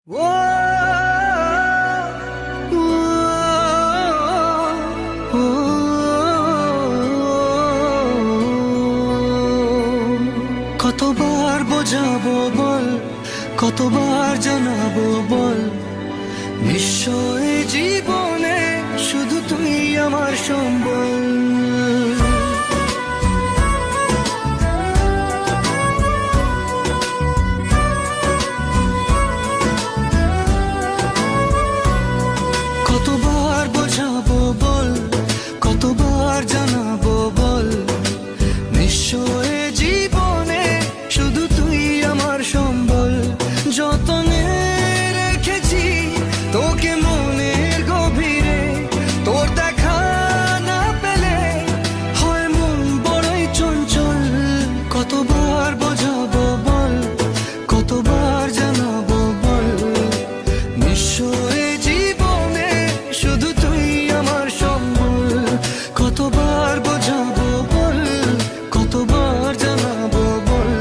কতবার বোঝাবো বল, কতবার জানাবো বল, নিশ্চয় জীবনে শুধু তুই আমার সম্বল। কতবার বোঝাবো বল, কতবার জানাবো বল, নিশ্চয় জীবনে শুধু তুই আমার সম্বল। যতনে রেখেছি তোকে মনের গভীরে, তোর দেখা না পেলে হয় মন বড়ই চঞ্চল। কতবার বোঝাবো বল, কতবার জানাবো বল, নিশ্চয় জীবনে শুধু তুই আমার সম্বল। কতবার বোঝাবো বল, কতবার জানাবো বল,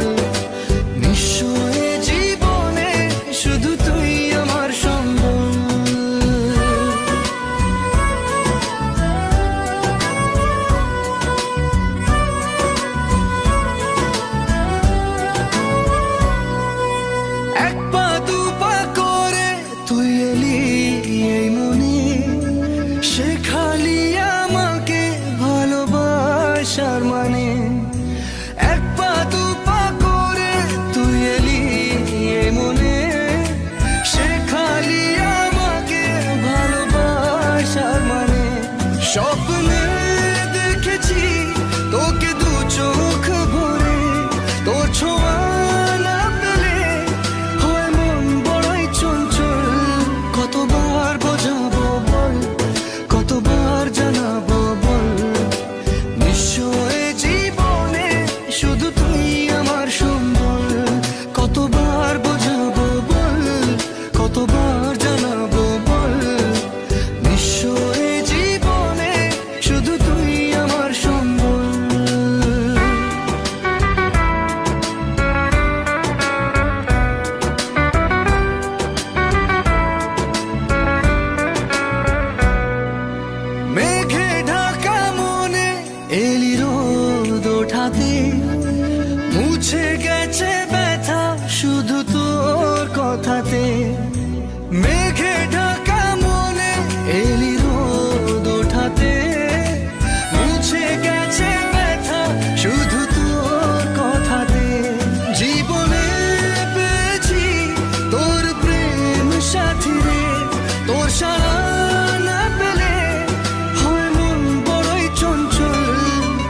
নিশ্চয় জীবনে শুধু তুই আমার সম্বল। এক পা দু পা করে তুই এলি এই মনে, শেখালি আমাকে ভালোবাসার মানে। এক পা দু পা করে তুই এলি এই মনে, শেখালি আমাকে ভালোবাসার মানে। স্বপ্নে দেখেছি তোকে দু চোখ ভরে, তোর ছোঁয়া না পেলে হয় মন বড়ই চঞ্চল। কতবার বোঝাবো বল, কতবার জানাবো বল, নিশ্চয় জীবনে শুধু তুই আমার সম্বল। কতবার বোঝাবো বল, কতবার জানাবো বল, নিশ্চয় জীবনে শুধু তুই আমার সম্বল। মেঘে ঢাকা মনে এলি রোদ ওঠাতে, মুছে গেছে ব্যথা শুধু তোর কথাতে। মেঘে ঢাকা মনে এলি রোদ ওঠাতে, মুছে গেছে ব্যথা শুধু তোর কথাতে। জীবনে পেয়েছি তোর প্রেম সাথী রে, তোর সারা না পেলে হয় মন বড়ই চঞ্চল।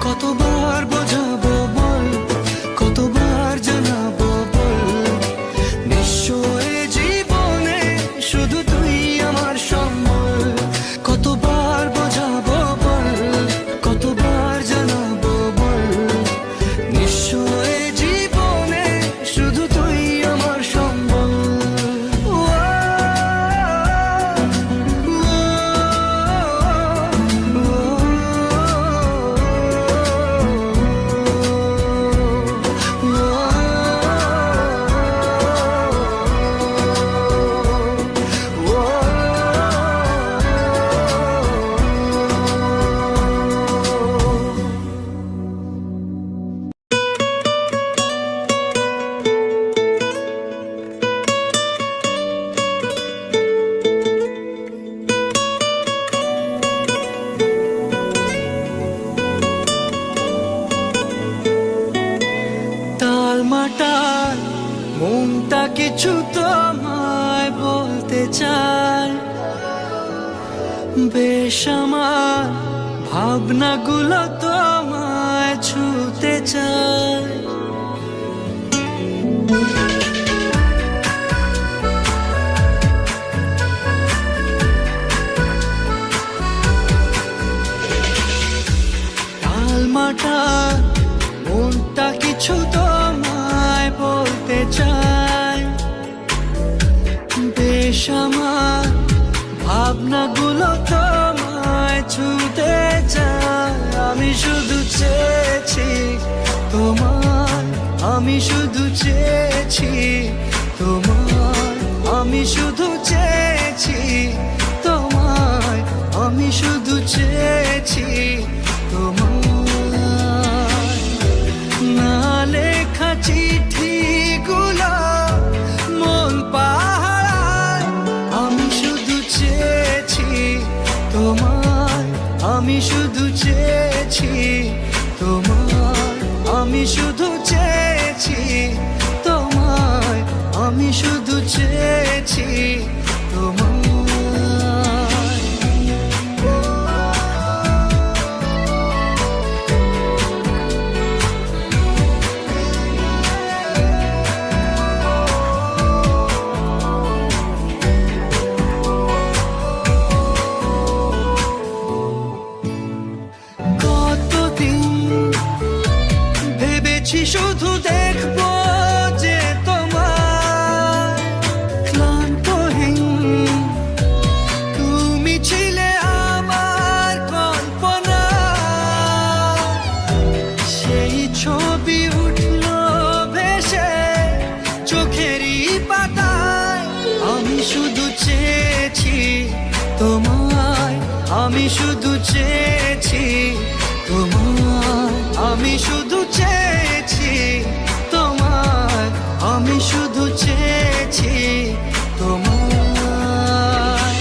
কতবার বোঝাবো বল, কতবার জানাবো বল, নিশ্চয় জীবনে শুধু তুই আমার সম্বল। কতবার বোঝাবো বল, কতবার জানাবো বল, নিশ্চয় জীবনে শুধু তুই আমার সম্বল। টালমাটাল মনটা কিছু তোমায় বলতে চায়, বেশ আমার ভাবনাগুলো তোমায় ছুতে চায়। টালমাটাল মনটা কিছু তোমায় বলতে চায়, বেশ আমার ভাবনাগুলো তোমায় ছুতে চায়। আমি শুধু চেয়েছি তোমার, আমি শুধু চেয়েছি তোমার, আমি শুধু শুধু চেয়েছি তোমায়। শুধু দেখবো যে তোমার ক্লান্তহীন তুমি ছিলে আমার কল্পনা, সেই ছবি উঠলো ভেসে চোখেরই পাতায়। আমি শুধু চেয়েছি তোমায়, আমি শুধু চেয়েছি তোমায়, আমি শুধু চেয়েছি তোমায়, আমি শুধু চেয়েছি তোমায়।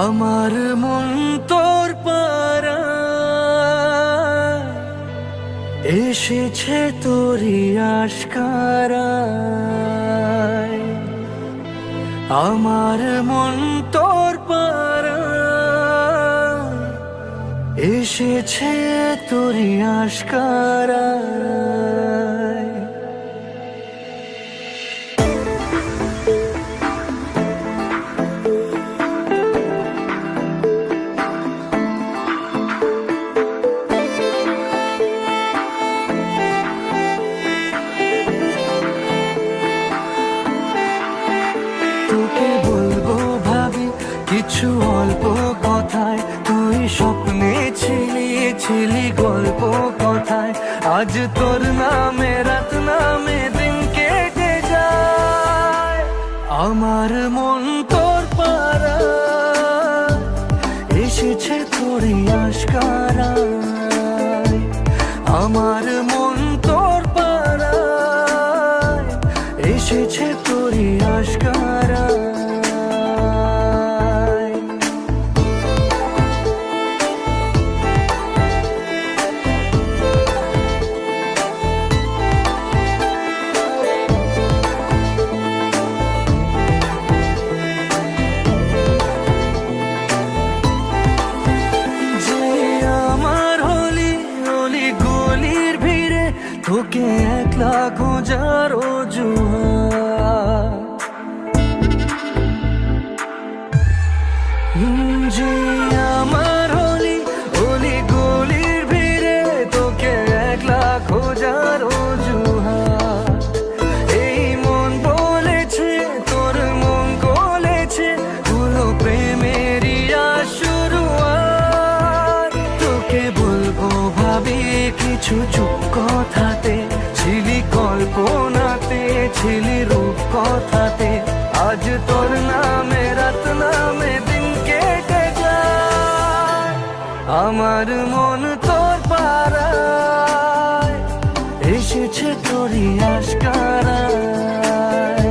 আমার মন তোর পাড়ায় এসেছে তোরই আশকারায়। আমার মন তোর পাড়ায় এসেছে তোরই আশকারায়। তোকে বলবো ভাবি কিছু অল্প কথায়, তুই স্বপ্নে ছিলি ছিলি গল্প কথায়। আজ তোর নামে রাত নামে দিন কেটে যায়। আমার মন তোর পাড়ায় এসেছে তোরই আশকারায়। আমার মন তোর পাড়ায় এসেছে তোরই আশকারায়। তোকে একলা খোঁজার অজুহাত, যে আমার হলি অলি গলির ভিড়ে তোকে একলা খোঁজার অজুহাত। এই মন বলেছে তোর মন গলেছে হলো প্রেমেরই শুরুয়াত। তোকে বলবো ভাবি কিছু চুপ কথাতে, ছিলি কল্পনাতে ছিলি রূপ কথাতে। আজ তোর নামে রাত নামে দিন কেটে যায়। আমার মন তোর পাড়ায় এসেছে তোরই আশকারায়।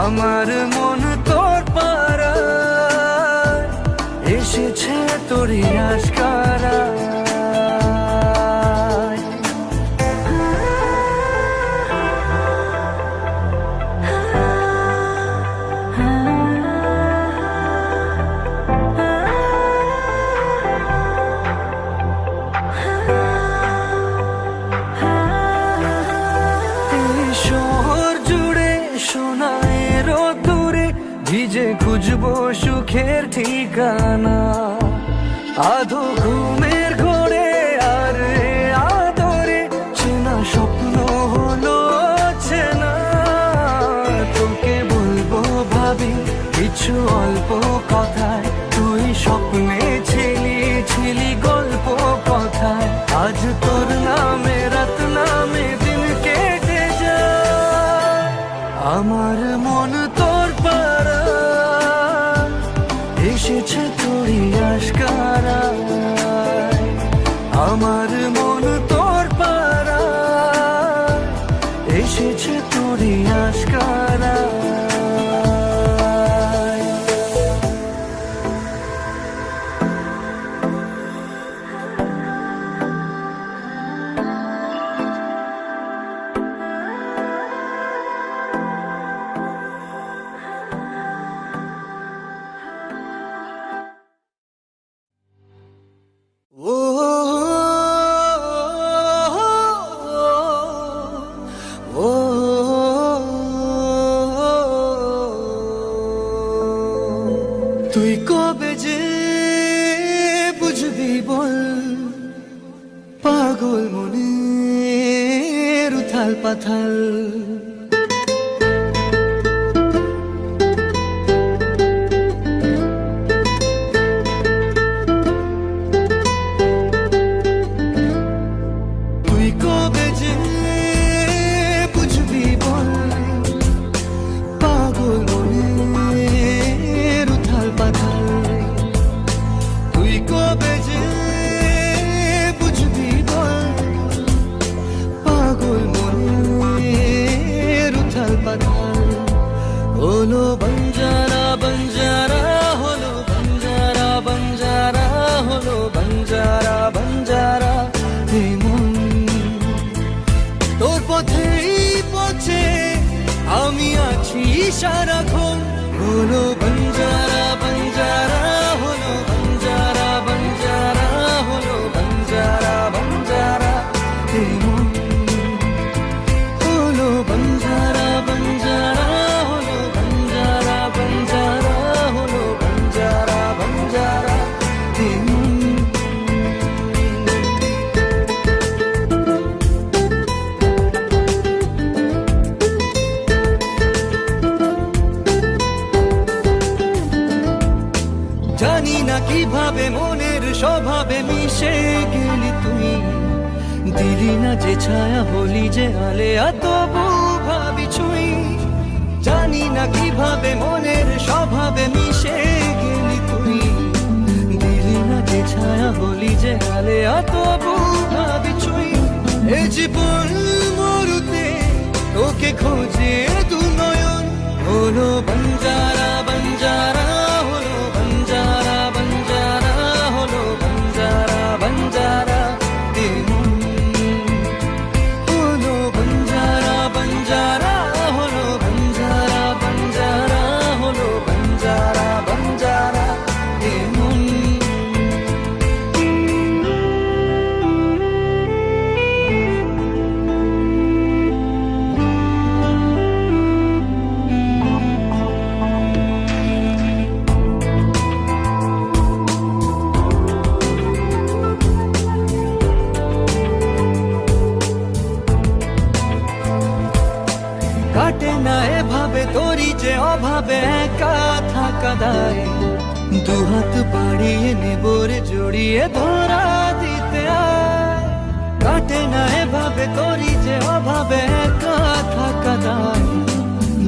আমার মন তোর পাড়ায় এসেছে তোরই আশকারায়। ভিজে খুঁজবো সুখের ঠিকানা, আধো ঘুমের ঘোরে আর আদরে চেনা স্বপ্ন হলো চেনা। তোকে বলবো ভাবি কিছু অল্প কথায়, তুই স্বপ্নে ছিলি ছিলি গল্প কথায়। আজ তোর নামে রাত নামে দিন কেটে যায়। আমার মন তোর পাড়ায় এসেছে তোরই আশকারায়। আমার মন তোর পাড়ায় করে আশকারা। তুই কবে যে বুঝবি বল পাগল মনের উথাল পাথাল। তুই কবে যে বুঝবি বল পাগল মনের উথাল পাথাল। তুই কবে যে বুঝবি বল পাগল মনের উথাল পাথাল। হলো বঞ্জারা বঞ্জারা হলো বঞ্জারা বঞ্জারা হলো বঞ্জারা বঞ্জারা। এই মন তোর পথেই পথে আমি আছি সারাক্ষণ। হলো বঞ্জারা বঞ্জারা হলো বঞ্জারা বঞ্জারা হলো বঞ্জারা বঞ্জারা। এই মন হলো বঞ্জারা বঞ্জারা হলো বঞ্জারা বঞ্জারা হলো বঞ্জারা বঞ্জারা। এই মন জানি না কিভাবে মনের স্বভাবে মিশে গেলি তুই। দিলি না যে ছায়া হলি যে আলেয়া তবু ভাবি ছুঁই। জানি না কিভাবে মনের স্বভাবে মিশে গেলি তুই। দিলি না যে ছায়া হলি যে আলেয়া তবু ভাবি ছুঁই। এ জীবন মরুতে তোকে খোঁজে দু নয়ন। হলো বঞ্জারা বঞ্জারা হলো বঞ্জারা বঞ্জারা হলো বঞ্জারা বঞ্জারা। এই মন হলো বঞ্জারা বঞ্জারা হলো বঞ্জারা বঞ্জারা হলো বঞ্জারা বঞ্জারা। এই মন কাটে না এভাবে তোরি যে অভাবে একা থাকা দায়। দুহাত বাড়িয়ে নেবরে জড়িয়ে ধরা দিতে আয়। কাটে না এভাবে তোরি যে অভাবে একা থাকা দায়।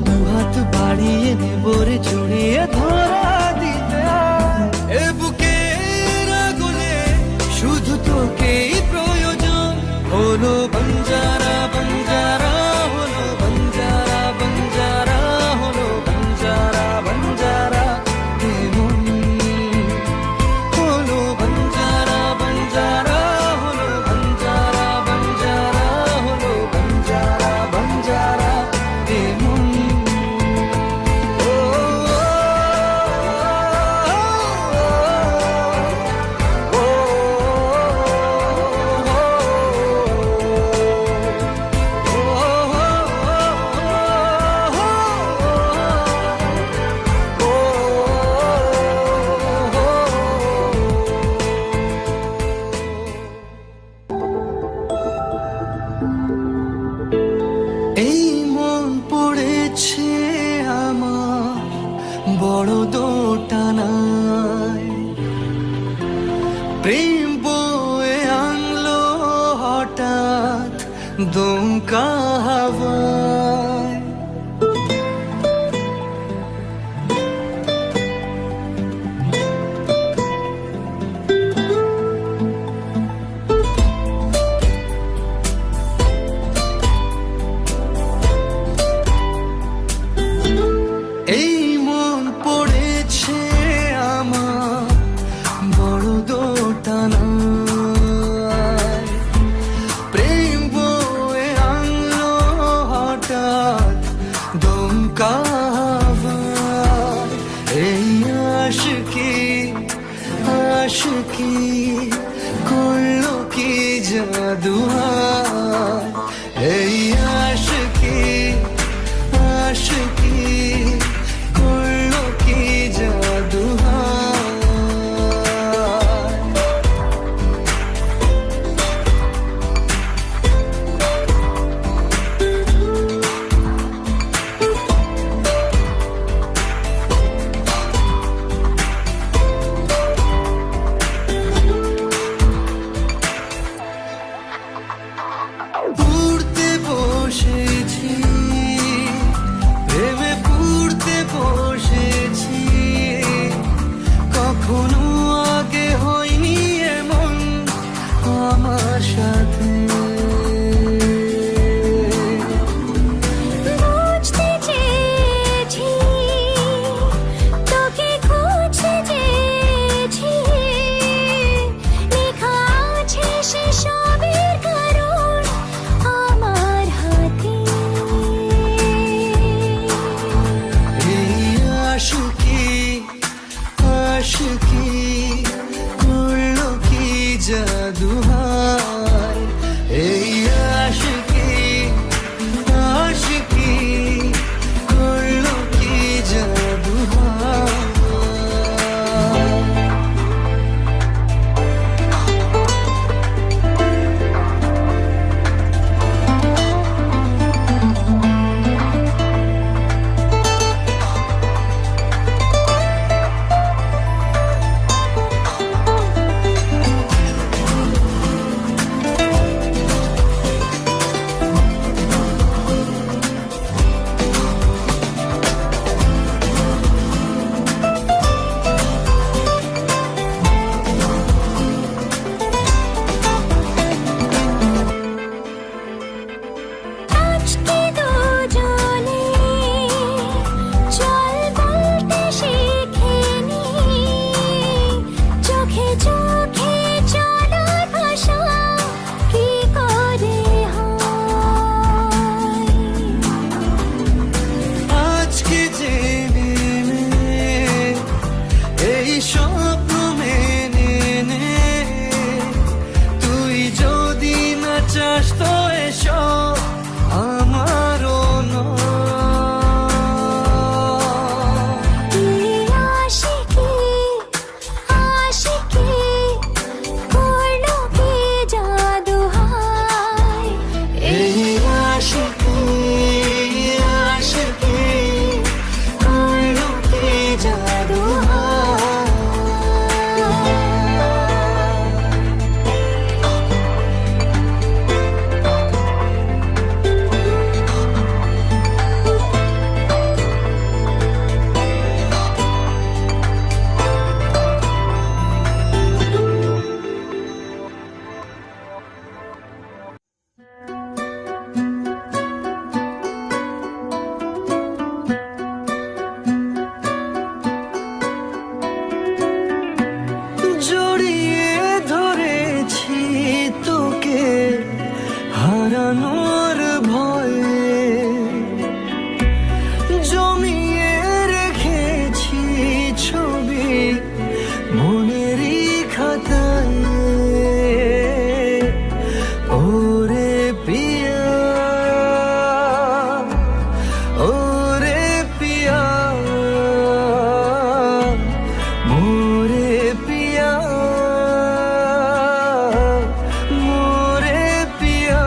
দুহাত বাড়িয়ে নেবরে জড়িয়ে ধরা দিতে আয়। এ বুকের আগুনে শুধু তোকেই প্রয়োজন। হলো বঞ্জারা বঞ্জারা হলো বঞ্জারা বঞ্জারা হলো বঞ্জারা বঞ্জারা। এই মন হলো বঞ্জারা বঞ্জারা হলো বঞ্জারা বঞ্জারা হলো বঞ্জারা বঞ্জারা। এই মন ও এই মন পড়েছে আমার বড় দোটানায়। প্রেম বয়ে আনলো হঠাৎ দমকা হাওয়ায়। আশিকি করলো কি জাদু হায়, এই আশিকি আশিকি করলো কি জাদু হায়। পুড়তে বসেছি প্রেমে, পুড়তে বসেছি, কখনো আগে হয়নি এমন আমার সাথে। বুঝতে চেয়েছি, তোকে খুঁজতে চেয়েছি, লেখা আছে সেসবের কারণ আমার হাতে। এই আশিকি আশিকি করলো কি জাদু হায়, এই আশিকি আশিকি করলো কি জাদু হায়। আজকে দুজনে চল বলতে শিখিনি, চোখে চোখে চলার ভাষা কি করে হয়। আজকে জেনে নে, এই স্বপ্ন মেনে নে, তুই যদি না চাস তো এসব আমারও নয়। এই আশিকি আশিকি করলো কি জাদু হায়, এই আশিকি আশিকি করলো কি জাদু হায়। জড়িয়ে ধরেছি তোকে হারানোর ভয়ে, জমিয়ে রেখেছি ছবি মনেরই খাতায়। ওরে পিয়া ওরে পিয়া মোরে পিয়া মোরে পিয়া।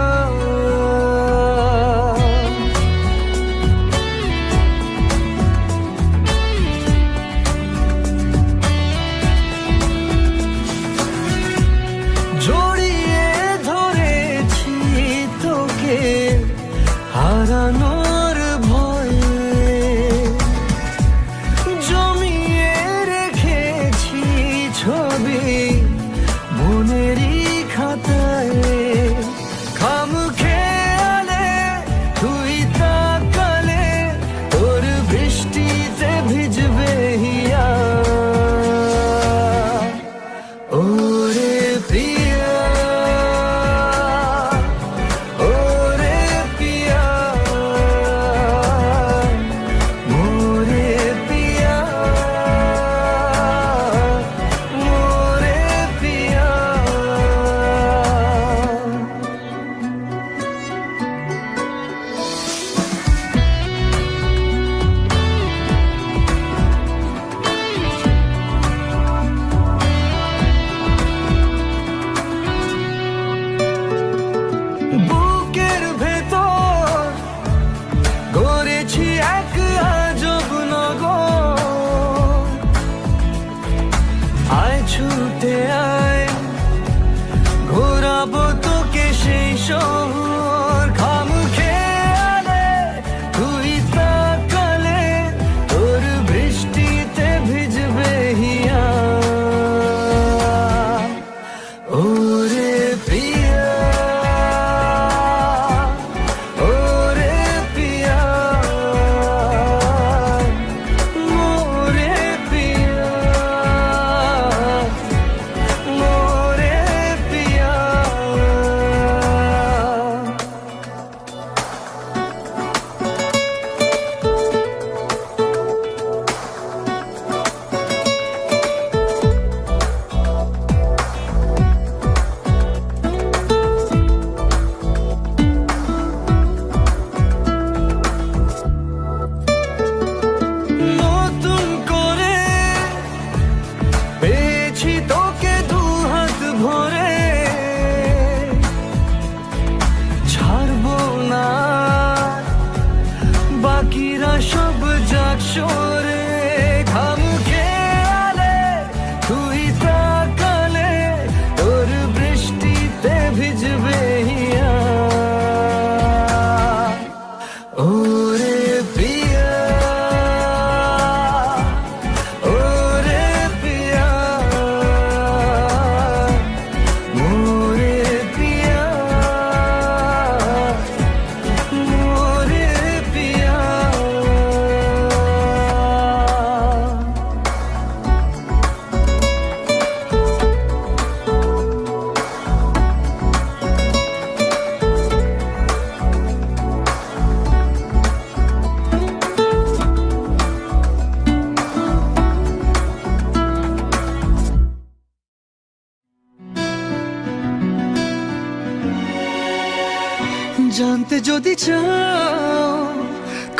যদি চাও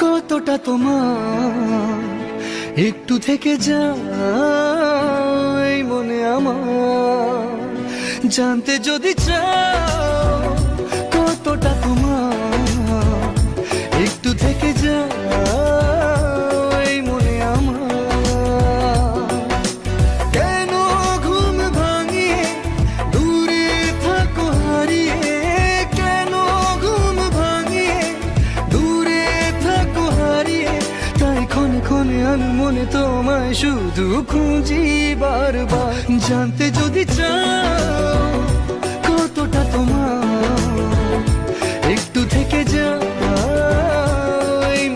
কতটা তোমার একটু থেকে যাই মনে আমার, জানতে যদি চাও কতটা তোমার একটু থেকে যাই মনে আমার। কেন ঘুম ভাঙিয়ে দূরে থাকো হারিয়ে, কেন ঘুম ভাঙিয়ে দূরে থাকো হারিয়ে, তাই ক্ষণে ক্ষণে আমি মনে তোমায় শুধু খুঁজি বারবার, জানতে যদি চাও কতটা তোমার একটু থেকে যাই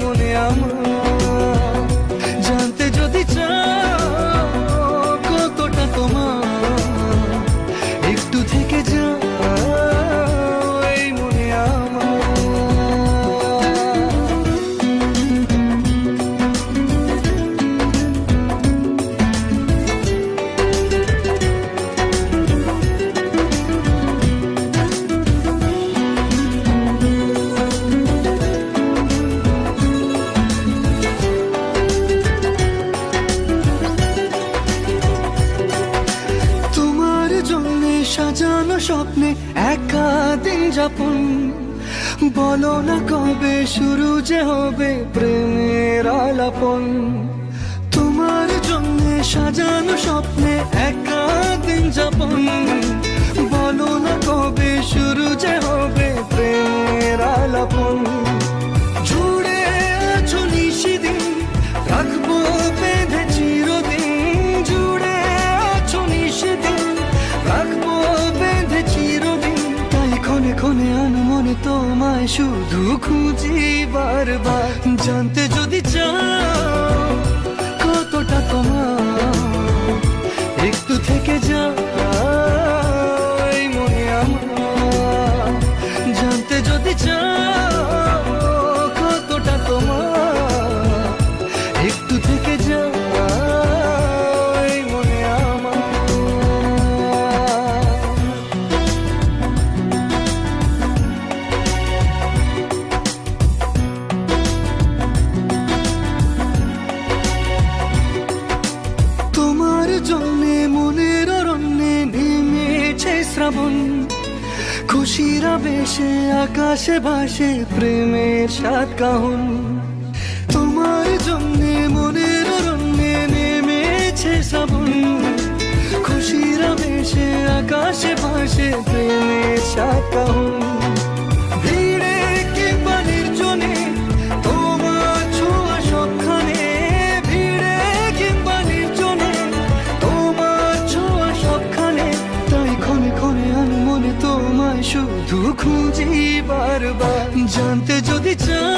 মনে আমার, জানতে যদি চাও কতটা তোমার একটু থেকে যাই মনে আমার। সাজানো স্বপ্নে একা দিন যাপন, বলো না কবে শুরু যে হবে প্রেমের আলাপন। তোমার জন্য সাজানো স্বপ্নে একা দিন যাপন, বলো না কবে শুরু যে হবে প্রেমের আলাপন। জুড়ে আছো নিশিদিন রাখবো বেঁধে চিরদিন, জুড়ে আছো নিশিদিন রাখবো বেঁধে চিরদিন, তাই ক্ষণে ক্ষণে আনমনে তোমায় শুধু খুঁজি বারবার, জানতে যদি চাও কতটা তোমার একটু থেকে যাই মনে আমার, জানতে যদি চাও কতটা তোমার একটু থেকে যাই মনে আমার। তোমার জন্যে মনের অরণ্যে নেমেছে শ্রাবণ, খুশির আবেশে আকাশে ভাসে প্রেমের সাত কাহন। তোমার জন্যে মনের অরণ্যে নেমেছে শ্রাবণ, খুশির আবেশে আকাশে ভাসে প্রেমের সাত কাহন। ভিড়ে কিংবা নির্জনে তোমার ছোঁয়া সবখানে, ভিড়ে কিংবা নির্জনে তোমার ছোঁয়া সবখানে, তাই ক্ষণে ক্ষণে আমি মনে তোমায় শুধু খুঁজি বারবার, জানতে যদি চাও